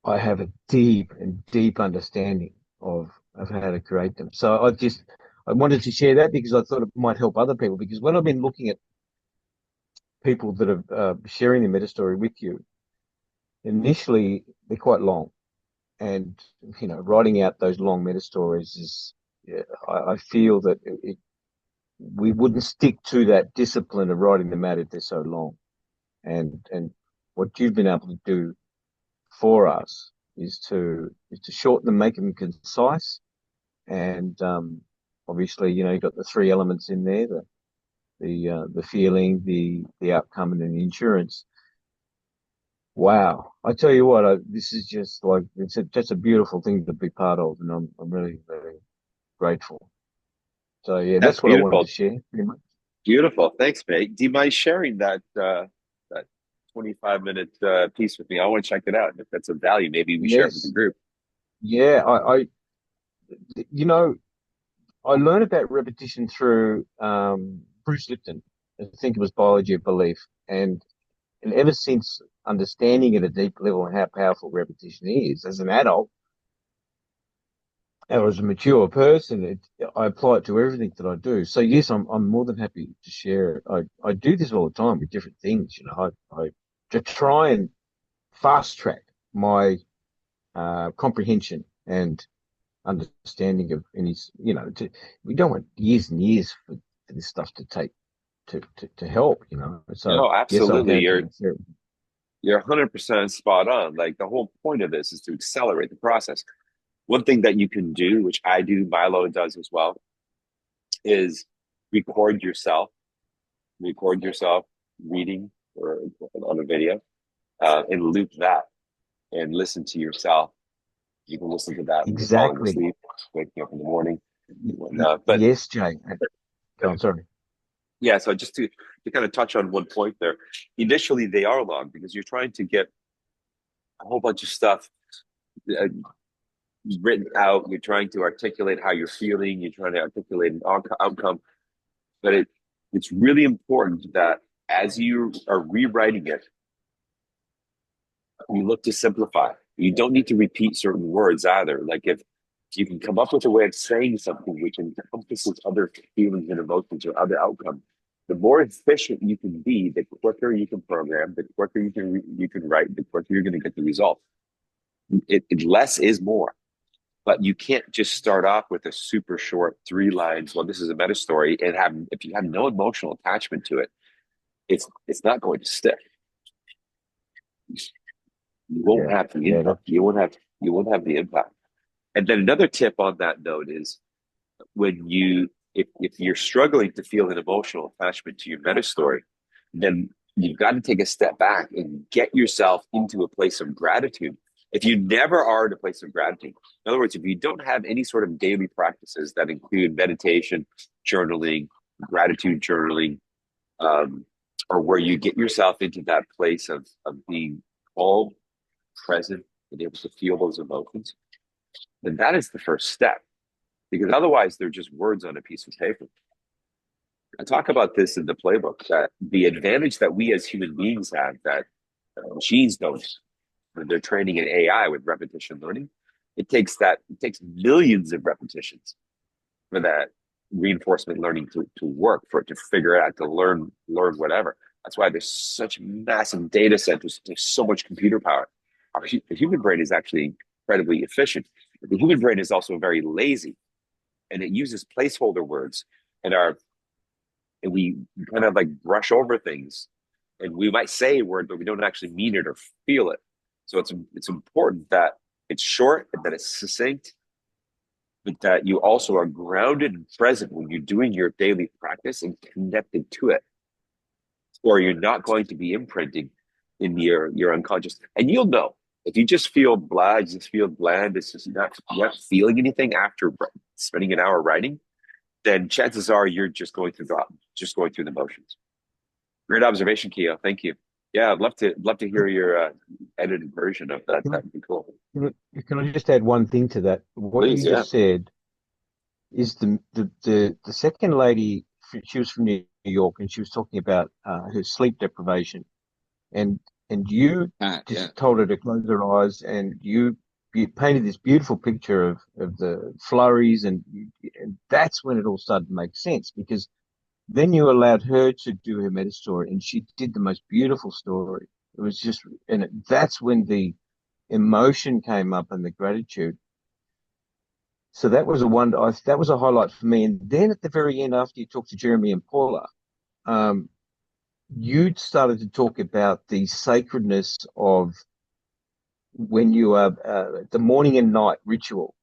I have a deep and deep understanding of how to create them. So I wanted to share that because I thought it might help other people. Because when I've been looking at people that are sharing their meta story with you, initially they're quite long, and writing out those long meta stories is, yeah, I feel that we wouldn't stick to that discipline of writing them out if they're so long. And what you've been able to do for us is to shorten them, make them concise, and obviously, you've got the three elements in there: the feeling, the outcome, and then the insurance. Wow, I tell you what, this is just like just a beautiful thing to be part of, and I'm really grateful. So yeah, That's that's what I wanted to beautiful. share, pretty much. Beautiful. Thanks, mate. Do you mind sharing that 25-minute piece with me? I want to check it out. If that's of value, maybe we share it with the Yes. group. Yeah. You know, I learned about repetition through Bruce Lipton. I think it was Biology of Belief. And ever since understanding at a deep level how powerful repetition is, as an adult, or as a mature person, I apply it to everything that I do. So yes, I'm more than happy to share it. I do this all the time with different things. I to try and fast track my comprehension and understanding of any. We don't want years and years for this stuff to take to help. So No, yes, I'm absolutely. happy You're to share it. you're 100% spot on. Like the whole point of this is to accelerate the process. One thing that you can do, which I do, Milo does as well, is record yourself, record yourself reading or on a video, and loop that and listen to yourself. You can listen to that when you're falling Exactly. asleep, waking up in the morning, and whatnot. But Yes, Jay. Go on, sorry. yeah, so just to kind of touch on one point there, initially they are long because you're trying to get a whole bunch of stuff uh, written out. You're trying to articulate how you're feeling. You're trying to articulate an outcome. But it's really important that as you are rewriting it, you look to simplify. You don't need to repeat certain words either. Like if you can come up with a way of saying something which encompasses other feelings and emotions or other outcomes, the more efficient you can be, the quicker you can program, the quicker you can write, the quicker you're going to get the result. Less is more, but you can't just start off with a super short 3 lines. Well, this is a meta story, and have if you have no emotional attachment to it, it's not going to stick. You won't Yeah, have the yeah, impact. You won't have the impact. And then another tip on that note is when if you're struggling to feel an emotional attachment to your meta story, then you've got to take a step back and get yourself into a place of gratitude. If you never are in a place of gratitude, in other words, if you don't have any sort of daily practices that include meditation, journaling, gratitude journaling, um, or where you get yourself into that place of being calm, present, and able to feel those emotions, then that is the first step. Because otherwise, they're just words on a piece of paper. I talk about this in the playbook that the advantage that we as human beings have that machines don't when they're training an AI with repetition learning, it takes millions of repetitions for that reinforcement learning to work, for it to figure it out, to learn whatever. That's why there's such massive data centers, there's so much computer power. The human brain is actually incredibly efficient. The human brain is also very lazy, and it uses placeholder words, and our and we kind of like brush over things, and we might say a word but we don't actually mean it or feel it. So it's important that it's short and that it's succinct, but that you also are grounded and present when you're doing your daily practice and connected to it, or you're not going to be imprinting in your unconscious. And you'll know if you just feel blah, you just feel bland, it's just not feeling anything after spending an hour writing, then chances are you're just going through the motions. Great observation, Keo. Thank you. Yeah, I'd love to hear your edited version of that. Can That'd be cool. can I just add one thing to that? What you Please, yeah. just said is the second lady. She was from New York, and she was talking about her sleep deprivation, and you Yeah. just told her to close her eyes, and you painted this beautiful picture of the flurries, and that's when it all started to make sense, because then you allowed her to do her meta story, and she did the most beautiful story. It was just, that's when the emotion came up and the gratitude. So that was that was a highlight for me. And then at the very end, after you talked to Jeremy and Paula, um, you started to talk about the sacredness of when you are the morning and night ritual,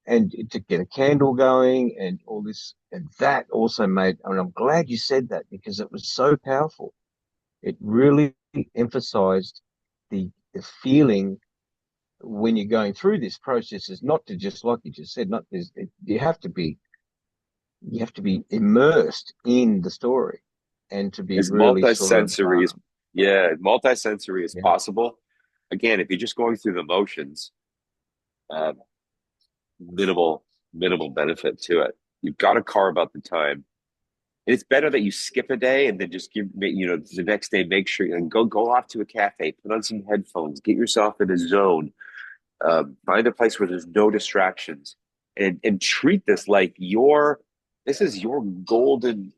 and to get a candle going and all this, and that also made. And I'm glad you said that, because it was so powerful. It really emphasized the feeling when you're going through this process is not to, just like you just said, you have to be immersed in the story. and to be As really sort of multisensory as multisensory as yeah. possible. Again, if you're just going through the motions, uh, minimal benefit to it. You've got to carve out the time. And it's better that you skip a day and then just the next day make sure and go off to a cafe, put on some headphones, get yourself in a zone, find a place where there's no distractions, and treat this like this is your golden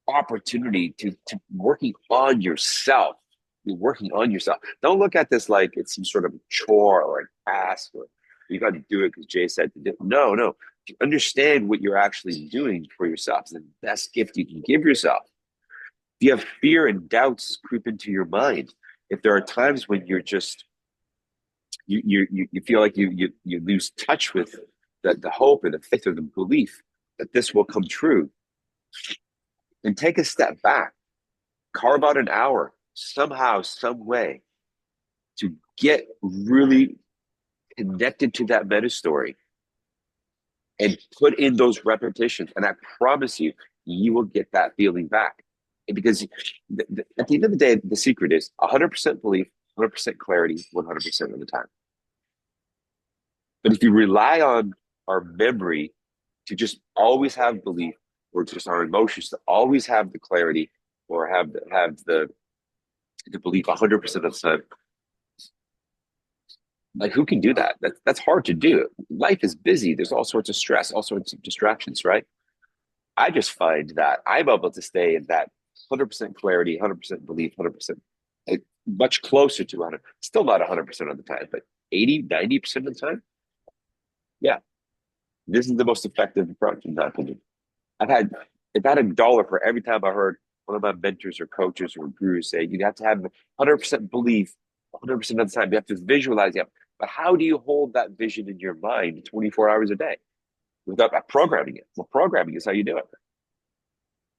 opportunity to working on yourself. You're working on yourself. Don't look at this like it's some sort of chore or a task or you got to do it because Jay said to do. No. Understand what you're actually doing for yourself. It's the best gift you can give yourself. If you have fear and doubts creep into your mind, if there are times when you're just you feel like you lose touch with the hope and the faith or the belief that this will come true, then take a step back, carve out an hour somehow, some way to get really connected to that meta story and put in those repetitions. And I promise you, you will get that feeling back. Because at the end of the day, the secret is 100% belief, 100% clarity, 100% of the time. But if you rely on our memory to just always have belief, or just our emotions to always have the clarity, or have the belief 100% of the time, like who can do that? That's hard to do. Life is busy. There's all sorts of stress, all sorts of distractions, right? I just find that I'm able to stay in that 100% clarity, 100% belief, 100%, like, much closer to 100. Still not 100% of the time, but 80, 90% of the time. Yeah, this is the most effective approach, in my opinion. I've had $1 for every time I heard one of my mentors or coaches or gurus say you have to have 100% belief 100% of the time. You have to visualize it. But how do you hold that vision in your mind 24 hours a day without programming it? Well, programming is how you do it.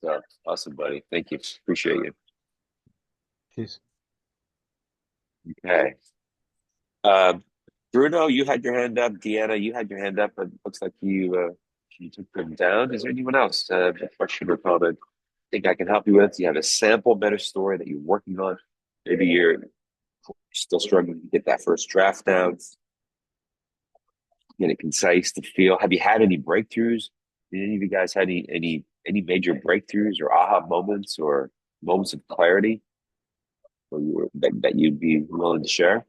So awesome, buddy. Thank you. Appreciate you. Cheers. Okay. Bruno, you had your hand up. Deanna, you had your hand up, but looks like you took them down. Is there anyone else? A question or comment? Think I can help you with? You have a sample meta story that you're working on. Maybe you're still struggling to get that first draft down. Get it concise to feel. Have you had any breakthroughs? Did any of you guys had any major breakthroughs or aha moments or moments of clarity, or that you'd be willing to share?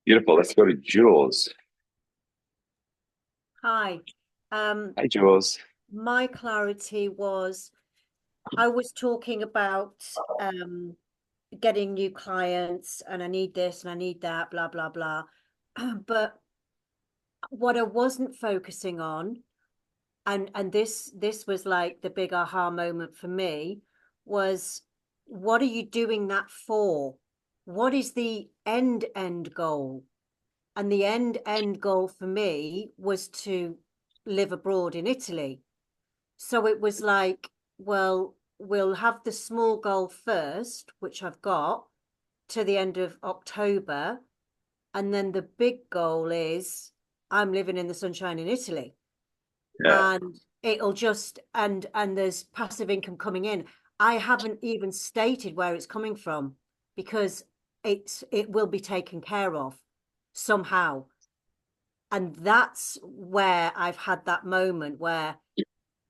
Beautiful. Let's go to Jules. Hi. Hi, Jules. My clarity was I was talking about getting new clients and I need this and I need that, blah, blah, blah. But what I wasn't focusing on, and this was like the big aha moment for me, was what are you doing that for? What is the end goal? And the end goal for me was to live abroad in Italy. So it was like, well, we'll have the small goal first, which I've got to the end of October. And then the big goal is I'm living in the sunshine in Italy. Yeah. And it'll just and there's passive income coming in. I haven't even stated where it's coming from because it will be taken care of somehow. And that's where I've had that moment where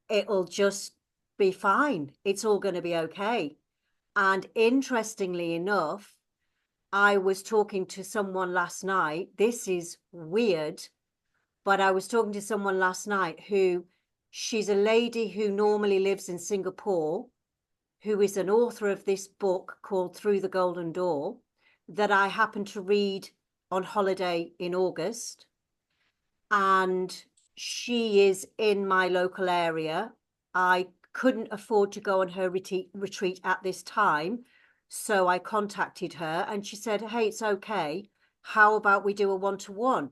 it'll just be fine. It's all going to be okay. And interestingly enough, I was talking to someone last night. This is weird, but I was talking to someone last night who she's a lady who normally lives in Singapore, who is an author of this book called Through the Golden Door that I happened to read on holiday in August. And she is in my local area. I couldn't afford to go on her retreat at this time. So I contacted her and she said, hey, it's okay. How about we do a one-to-one?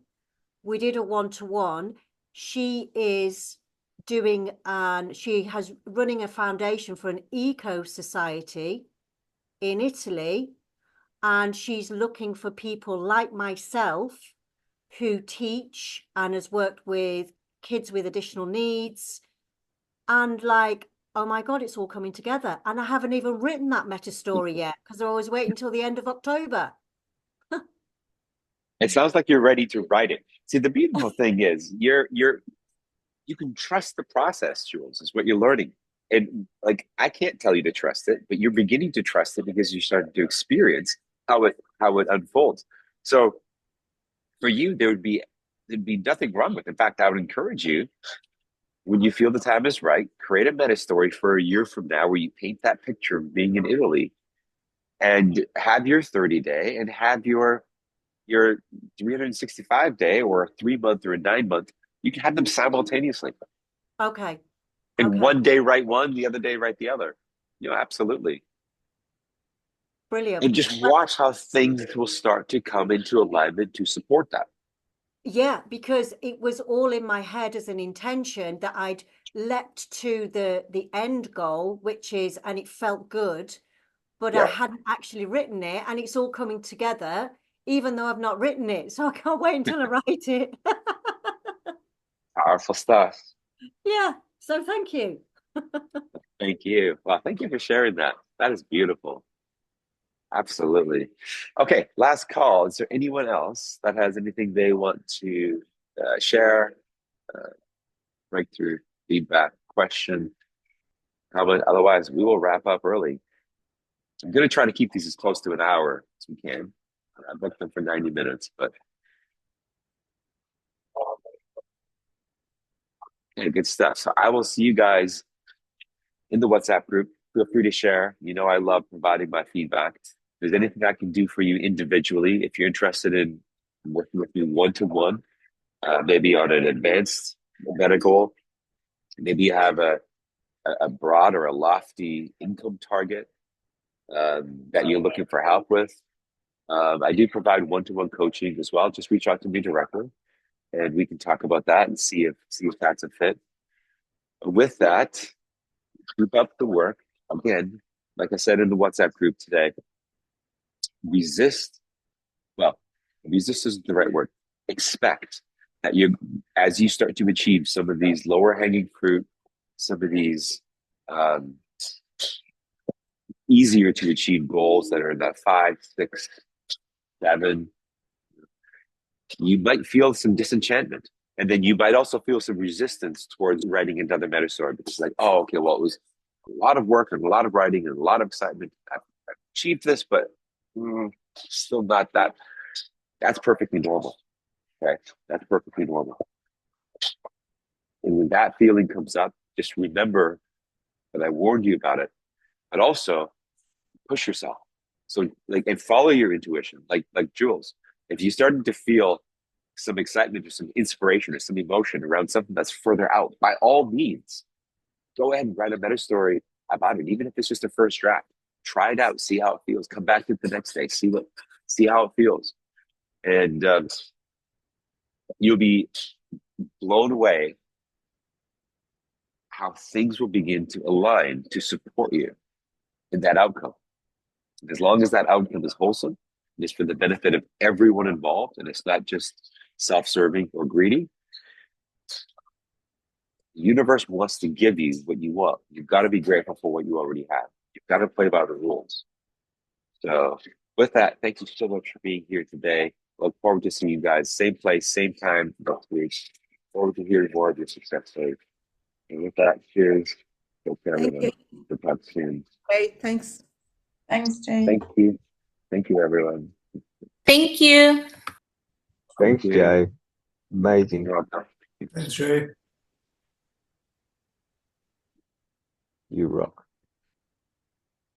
We did a one-to-one. She is doing, and she has running a foundation for an eco society in Italy. and she's looking for people like myself who teach and has worked with kids with additional needs. And like, oh my God, it's all coming together. And I haven't even written that meta story yet because they're always waiting until the end of October. It sounds like you're ready to write it. See, the beautiful thing is you can trust the process, Jules, is what you're learning. And like I can't tell you to trust it, but you're beginning to trust it because you're starting to experience how it unfolds. So for you, there'd be nothing wrong with it. In fact, I would encourage you when you feel the time is right, create a meta story for a year from now where you paint that picture of being in Italy and have your 30-day and have your 365-day or a 3 month or a 9 month. You can have them simultaneously. Okay. And Okay. one day write one, the other day write the other. Absolutely. Brilliant. And just watch how things will start to come into alignment to support that. Yeah, because it was all in my head as an intention that I'd leapt to the end goal, which is, and it felt good, but I Yeah. hadn't actually written it, and it's all coming together, even though I've not written it. So I can't wait until I write it. Powerful stuff. Yeah. So thank you. Thank you. Well, thank you for sharing that. That is beautiful. Absolutely. Okay, last call. Is there anyone else that has anything they want to share, breakthrough, feedback, question, comment? Otherwise, we will wrap up early. I'm going to try to keep these as close to an hour as we can. I booked them for 90 minutes, but yeah, good stuff. So I will see you guys in the WhatsApp group. Feel free to share. I love providing my feedback. If there's anything I can do for you individually, if you're interested in working with me one-to-one, maybe on an advanced meta goal, maybe you have a broad or a lofty income target that you're looking for help with. I do provide one-to-one coaching as well. Just reach out to me directly, and we can talk about that and see if that's a fit. With that, keep up the work. Again, like I said in the WhatsApp group today, resist. Well, resist isn't the right word. Expect that as you start to achieve some of these lower hanging fruit, some of these um, easier to achieve goals that are in that 5, 6, 7, you might feel some disenchantment. And then you might also feel some resistance towards writing another meta story. It's like, oh, okay, well, it was a lot of work and a lot of writing and a lot of excitement. I've achieved this, but still not that. That's perfectly normal. Okay, that's perfectly normal. And when that feeling comes up, just remember that I warned you about it, but also push yourself. So and follow your intuition, like Jules. If you started to feel some excitement or some inspiration or some emotion around something that's further out, by all means, go ahead and write a meta story about it, even if it's just a first draft. Try it out, see how it feels. Come back to it the next day, see how it feels, and you'll be blown away how things will begin to align to support you in that outcome. As long as that outcome is wholesome, and it's for the benefit of everyone involved, and it's not just self-serving or greedy, the universe wants to give you what you want. You've got to be grateful for what you already have. You've got to play by the rules. So with that, thank you so much for being here today. Look forward to seeing you guys. Same place, same time next week. Forward to hearing more of your success stories. And with that, cheers. Take care, Thank everyone. you. We'll talk soon. Great. Thanks. Thanks, Jay. Thank you. Thank you, everyone. Thank you. Thanks, Thank you. Jay. Amazing. You're welcome. Thanks, Jay. You rock.